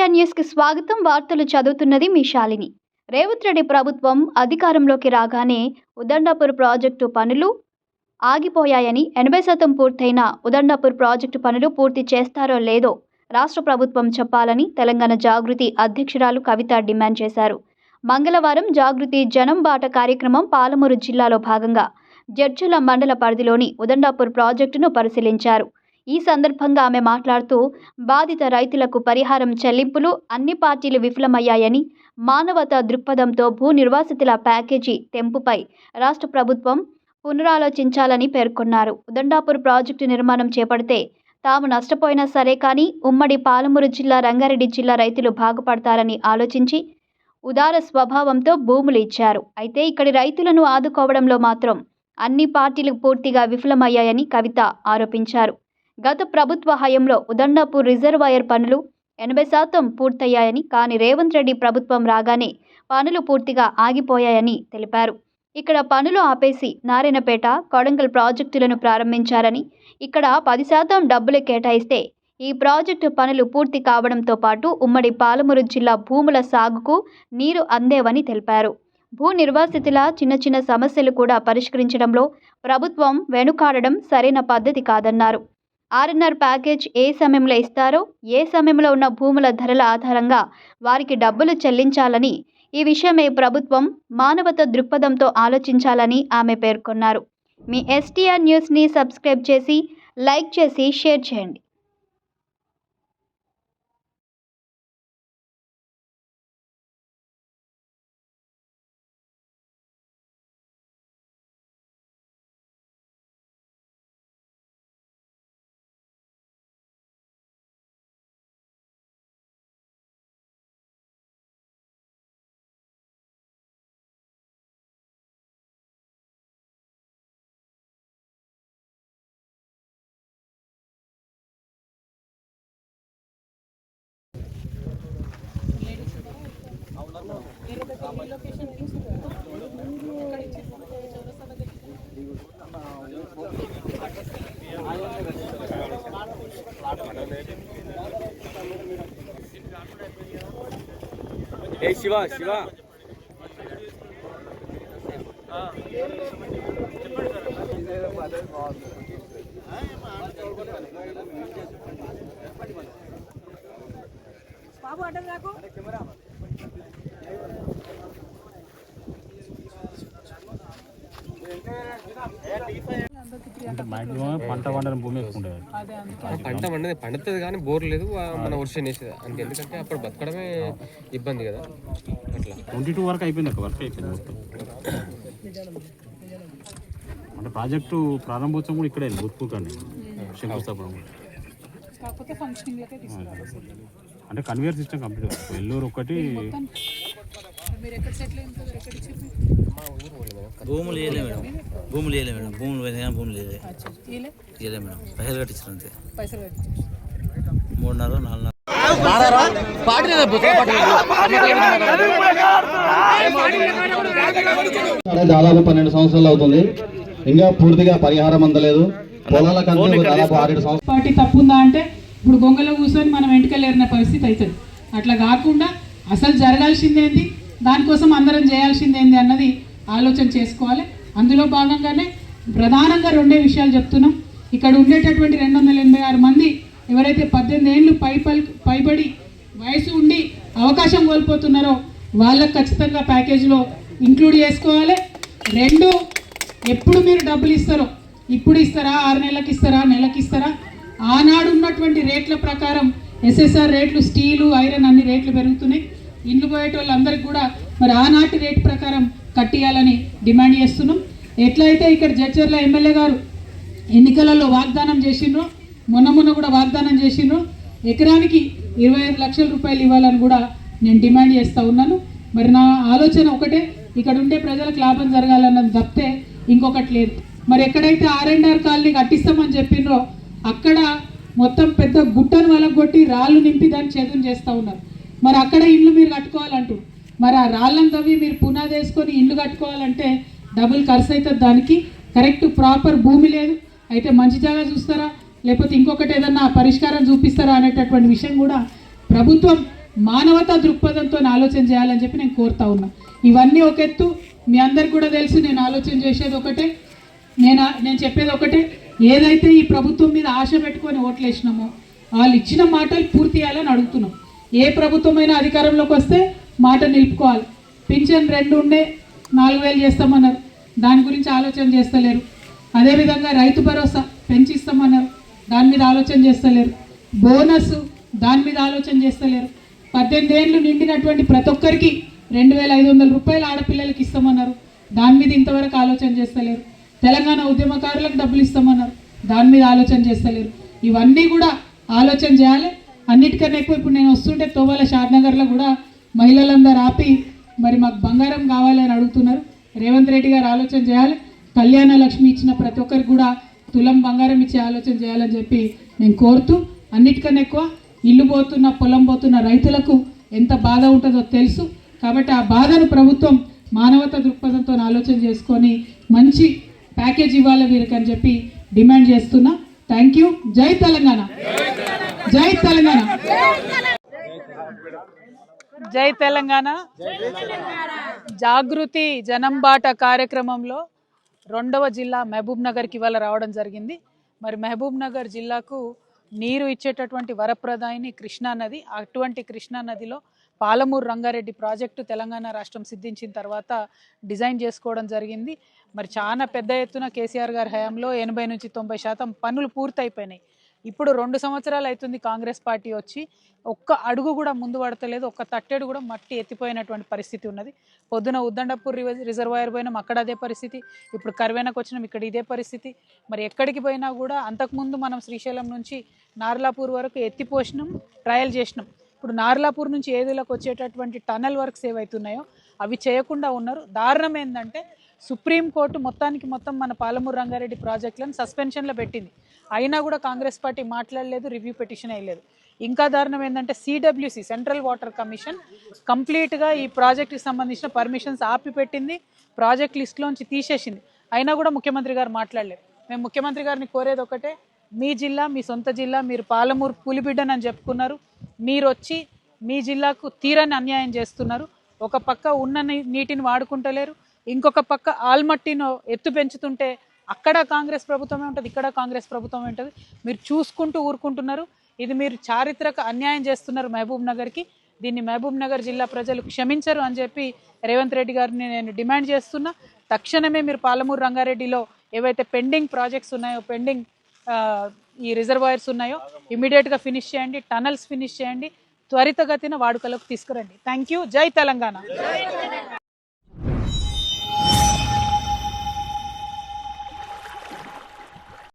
STR news కి స్వాగతం. వార్తలు చదువుతున్నది మీ శాలిని. రేవంత్ రెడ్డి ప్రభుత్వం అధికారంలోకి రాగానే ఉదండాపూర్ ప్రాజెక్టు పనులు ఆగిపోయాయని, 80% పూర్తయిన ఉదండాపూర్ ప్రాజెక్టు పనులు పూర్తి చేస్తారో లేదో రాష్ట్ర ప్రభుత్వం చెప్పాలని తెలంగాణ జాగృతి అధ్యక్షురాలు కవిత డిమాండ్ చేశారు. మంగళవారం జాగృతి జనం బాట కార్యక్రమం పాలమూరు జిల్లాలో భాగంగా జడ్చర్ల మండల పరిధిలోని ఉదండాపూర్ ప్రాజెక్టును పరిశీలించారు. ఈ సందర్భంగా ఆమె మాట్లాడుతూ, బాధిత రైతులకు పరిహారం చెల్లింపులు అన్ని పార్టీలు విఫలమయ్యాయని, మానవతా దృక్పథంతో భూ నిర్వాసితుల ప్యాకేజీ తెంపుపై రాష్ట్ర ప్రభుత్వం పునరాలోచించాలని పేర్కొన్నారు. ఉదండాపూర్ ప్రాజెక్టు నిర్మాణం చేపడితే తాము నష్టపోయినా సరే కానీ ఉమ్మడి పాలమూరు జిల్లా, రంగారెడ్డి జిల్లా రైతులు బాగుపడతారని ఆలోచించి ఉదార స్వభావంతో భూములు ఇచ్చారు. అయితే ఇక్కడి రైతులను ఆదుకోవడంలో మాత్రం అన్ని పార్టీలు పూర్తిగా విఫలమయ్యాయని కవిత ఆరోపించారు. గత ప్రభుత్వ హయాంలో ఉదండాపూర్ రిజర్వాయర్ పనులు 80% పూర్తయ్యాయని, కానీ రేవంత్ రెడ్డి ప్రభుత్వం రాగానే పనులు పూర్తిగా ఆగిపోయాయని తెలిపారు. ఇక్కడ పనులు ఆపేసి నారాయణపేట, కొడంగల్ ప్రాజెక్టులను ప్రారంభించారని, ఇక్కడ 10% డబ్బులు కేటాయిస్తే ఈ ప్రాజెక్టు పనులు పూర్తి కావడంతో పాటు ఉమ్మడి పాలమూరు జిల్లా భూముల సాగుకు నీరు అందేవని తెలిపారు. భూ నిర్వాసితుల చిన్న సమస్యలు కూడా పరిష్కరించడంలో ప్రభుత్వం వెనుకాడడం సరైన పద్ధతి కాదన్నారు. RNR ప్యాకేజ్ ఏ సమయంలో ఇస్తారో, ఏ సమయంలో ఉన్న భూముల ధరల ఆధారంగా వారికి డబ్బులు చెల్లించాలని, ఈ విషయమై ప్రభుత్వం మానవతా దృక్పథంతో ఆలోచించాలని ఆమె పేర్కొన్నారు. మీ STR న్యూస్ని సబ్స్క్రైబ్ చేసి, లైక్ చేసి, షేర్ చేయండి. ఏ శివ బాబు అడ్డం రాకు. పంట పండని భూమి పంట పండుతుంది కానీ బోర్ లేదు, మన వర్షం వేసేది అంటే, ఎందుకంటే అప్పుడు బతకడమే ఇబ్బంది కదా. అట్లా 22 వరకు అయిపోయింది, వర్క్ అయిపోయింది మొత్తం. అంటే ప్రాజెక్టు ప్రారంభోత్సవం కూడా ఇక్కడే బూత్పూర్ కానీ శంకుస్థాపన అంటే కన్వేయర్ సిస్టమ్ కంప్లీట్. ఎల్లూరు ఒకటి భూములు వేయలే మేడం, భూములు వేయలే మేడం, భూములు వేయలే, భూములు వేయలే మేడం. పైసలు కట్టించారు అంతే, 3.5-4 దాదాపు 12 సంవత్సరాలు అవుతుంది, ఇంకా పూర్తిగా పరిహారం అందలేదు. పొలాల కంటే దాదాపు 6 సంవత్సరాలు. పార్టీ తప్పుందా అంటే ఇప్పుడు గొంగలో కూర్చొని మనం వెంటకెళ్ళేరిన పరిస్థితి అవుతుంది. అట్లా కాకుండా అసలు జరగాల్సిందేంది, దానికోసం అందరం చేయాల్సిందేంది అన్నది ఆలోచన చేసుకోవాలి. అందులో భాగంగానే ప్రధానంగా 2 విషయాలు చెప్తున్నాం. ఇక్కడ ఉండేటటువంటి 286 మంది ఎవరైతే 18 ఏళ్ళు పైబడి వయసు ఉండి అవకాశం కోల్పోతున్నారో వాళ్ళకు ఖచ్చితంగా ప్యాకేజీలో ఇంక్లూడ్ చేసుకోవాలి. 2, ఎప్పుడు మీరు డబ్బులు ఇస్తారో, ఇప్పుడు ఇస్తారా, 6 నెలలకు ఇస్తారా, నెలకి ఇస్తారా, ఆనాడు ఉన్నటువంటి రేట్ల ప్రకారం SSR రేట్లు, స్టీలు, ఐరన్ అన్ని రేట్లు పెరుగుతున్నాయి. ఇండ్లు పోయేటోళ్ళందరికీ కూడా మరి ఆనాటి రేటు ప్రకారం కట్టియాలని డిమాండ్ చేస్తున్నాం. ఎట్లయితే ఇక్కడ జడ్చర్ల ఎమ్మెల్యే గారు ఎన్నికలలో వాగ్దానం చేసిండ్రో, మొన్న కూడా వాగ్దానం చేసిండ్రో, ఎకరానికి 25 లక్షల రూపాయలు ఇవ్వాలని కూడా నేను డిమాండ్ చేస్తూ ఉన్నాను. మరి నా ఆలోచన ఒకటే, ఇక్కడ ఉండే ప్రజలకు లాభం జరగాలన్నది తప్పితే ఇంకొకటి లేదు. మరి ఎక్కడైతే R&R కాలనీ కట్టిస్తామని చెప్పిండ్రో అక్కడ మొత్తం పెద్ద గుట్టను వలగొట్టి రాళ్ళు నింపి దాన్ని చేతులు చేస్తూ ఉన్నారు. మరి అక్కడ ఇల్లు మీరు కట్టుకోవాలంటూ, మరి ఆ రాళ్ళను తవ్వి మీరు పునాది వేసుకొని ఇల్లు కట్టుకోవాలంటే డబుల్ ఖర్చు అవుతుంది. దానికి కరెక్ట్ ప్రాపర్ భూమి లేదు. అయితే మంచి జాగా చూస్తారా, లేకపోతే ఇంకొకటి ఏదన్నా పరిష్కారం చూపిస్తారా అనేటటువంటి విషయం కూడా ప్రభుత్వం మానవతా దృక్పథంతో ఆలోచన చేయాలని చెప్పి నేను కోరుతా ఉన్నా. ఇవన్నీ ఒక ఎత్తు, మీ అందరికి కూడా తెలుసు. నేను ఆలోచన చేసేది ఒకటే, నేను చెప్పేది ఒకటే, ఏదైతే ఈ ప్రభుత్వం మీద ఆశ పెట్టుకొని ఓట్లేసినామో వాళ్ళు ఇచ్చిన మాటలు పూర్తి చేయాలని అడుగుతున్నాం. ఏ ప్రభుత్వమైనా అధికారంలోకి వస్తే మాట నిలుపుకోవాలి. పింఛన్ 2 ఉండే 4,000 చేస్తామన్నారు, దాని గురించి ఆలోచన చేస్తలేరు. అదేవిధంగా రైతు భరోసా పెంచిస్తామన్నారు, దాని మీద ఆలోచన చేస్తలేరు. బోనస్ దాని మీద ఆలోచన చేస్తలేరు. 18 ఏళ్ళు నిండినటువంటి ప్రతి ఒక్కరికి 2,500 రూపాయలు ఆడపిల్లలకి ఇస్తామన్నారు, దాని మీద ఇంతవరకు ఆలోచన చేస్తలేరు. తెలంగాణ ఉద్యమకారులకు డబ్బులు ఇస్తామన్నారు, దాని మీద ఆలోచన చేస్తలేరు. ఇవన్నీ కూడా ఆలోచన చేయాలి. అన్నిటికన్నా ఎక్కువ ఇప్పుడు నేను వస్తుంటే తోవాల షాద్నగర్లో కూడా మహిళలందరూ ఆపి మరి మాకు బంగారం కావాలని అడుగుతున్నారు. రేవంత్ రెడ్డి గారు ఆలోచన చేయాలి. కళ్యాణ లక్ష్మి ఇచ్చిన ప్రతి ఒక్కరికి కూడా తులం బంగారం ఇచ్చే ఆలోచన చేయాలని చెప్పి నేను కోరుతూ, అన్నిటికన్నా ఎక్కువ ఇల్లు పోతున్న పొలం పోతున్న రైతులకు ఎంత బాధ ఉంటుందో తెలుసు. కాబట్టి ఆ బాధను ప్రభుత్వం మానవతా దృక్పథంతో ఆలోచన చేసుకొని మంచి ప్యాకేజ్ ఇవ్వాలి వీరికి అని చెప్పి డిమాండ్ చేస్తున్నా. Thank you. జై తెలంగాణ, జై తెలంగాణ, జై తెలంగాణ. జాగృతి జనం బాట కార్యక్రమంలో 2వ జిల్లా మహబూబ్ నగర్కి ఇవాళ రావడం జరిగింది. మరి మహబూబ్ నగర్ జిల్లాకు నీరు ఇచ్చేటటువంటి వరప్రదాయిని కృష్ణానది. అటువంటి కృష్ణానదిలో పాలమూరు రంగారెడ్డి ప్రాజెక్టు తెలంగాణ రాష్ట్రం సిద్ధించిన తర్వాత డిజైన్ చేసుకోవడం జరిగింది. మరి చాలా పెద్ద ఎత్తున కేసీఆర్ గారి హయాంలో 80 నుంచి 90% పనులు పూర్తయిపోయినాయి. ఇప్పుడు 2 సంవత్సరాలు అవుతుంది కాంగ్రెస్ పార్టీ వచ్చి, ఒక్క అడుగు కూడా ముందు పడతలేదు, ఒక్క తట్టెడు కూడా మట్టి ఎత్తిపోయినటువంటి పరిస్థితి ఉన్నది. పొద్దున ఉద్దండపూర్ రిజర్వాయర్ పోయినాం, అక్కడ అదే పరిస్థితి. ఇప్పుడు కర్వేనకు వచ్చినాం, ఇక్కడ ఇదే పరిస్థితి. మరి ఎక్కడికి పోయినా కూడా అంతకుముందు మనం శ్రీశైలం నుంచి నార్లాపూర్ వరకు ఎత్తిపోసినాం, ట్రయల్ చేసినాం. ఇప్పుడు నార్లాపూర్ నుంచి ఏదులకు వచ్చేటటువంటి టనల్ వర్క్స్ ఏవైతున్నాయో అవి చేయకుండా ఉన్నారు. దారుణం ఏంటంటే సుప్రీంకోర్టు మొత్తం మన పాలమూరు రంగారెడ్డి ప్రాజెక్టులను సస్పెన్షన్లో పెట్టింది. అయినా కూడా కాంగ్రెస్ పార్టీ మాట్లాడలేదు, రివ్యూ పిటిషన్ వేయలేదు. ఇంకా దారుణం ఏంటంటే సిడబ్ల్యూసి సెంట్రల్ వాటర్ కమిషన్ కంప్లీట్గా ఈ ప్రాజెక్టుకి సంబంధించిన పర్మిషన్స్ ఆపిపెట్టింది, ప్రాజెక్ట్ లిస్టులోంచి తీసేసింది. అయినా కూడా ముఖ్యమంత్రి గారు మాట్లాడలేదు. మేము ముఖ్యమంత్రి గారిని కోరేది ఒకటే, మీ జిల్లా, మీ సొంత జిల్లా, మీరు పాలమూరు పులిబిడ్డనని చెప్పుకున్నారు, మీరు వచ్చి మీ జిల్లాకు తీరని అన్యాయం చేస్తున్నారు. ఒక పక్క ఉన్న నీటిని వాడుకుంటలేరు, ఇంకొక పక్క ఆల్మట్టిను ఎత్తు పెంచుతుంటే అక్కడ కాంగ్రెస్ ప్రభుత్వమే ఉంటుంది, ఇక్కడ కాంగ్రెస్ ప్రభుత్వమే ఉంటుంది. మీరు చూసుకుంటూ ఊరుకుంటున్నారు. ఇది మీరు చారిత్రక అన్యాయం చేస్తున్నారు మహబూబ్ నగర్కి. దీన్ని మహబూబ్ నగర్ జిల్లా ప్రజలు క్షమించరు అని చెప్పి రేవంత్ రెడ్డి గారిని నేను డిమాండ్ చేస్తున్నా. తక్షణమే మీరు పాలమూరు రంగారెడ్డిలో ఏవైతే పెండింగ్ ప్రాజెక్ట్స్ ఉన్నాయో, పెండింగ్ ఈ రిజర్వాయర్స్ ఉన్నాయో ఇమీడియట్గా ఫినిష్ చేయండి, టనల్స్ ఫినిష్ చేయండి, త్వరితగతిన వాడుకలోకి తీసుకురండి. Thank you. జై తెలంగాణ.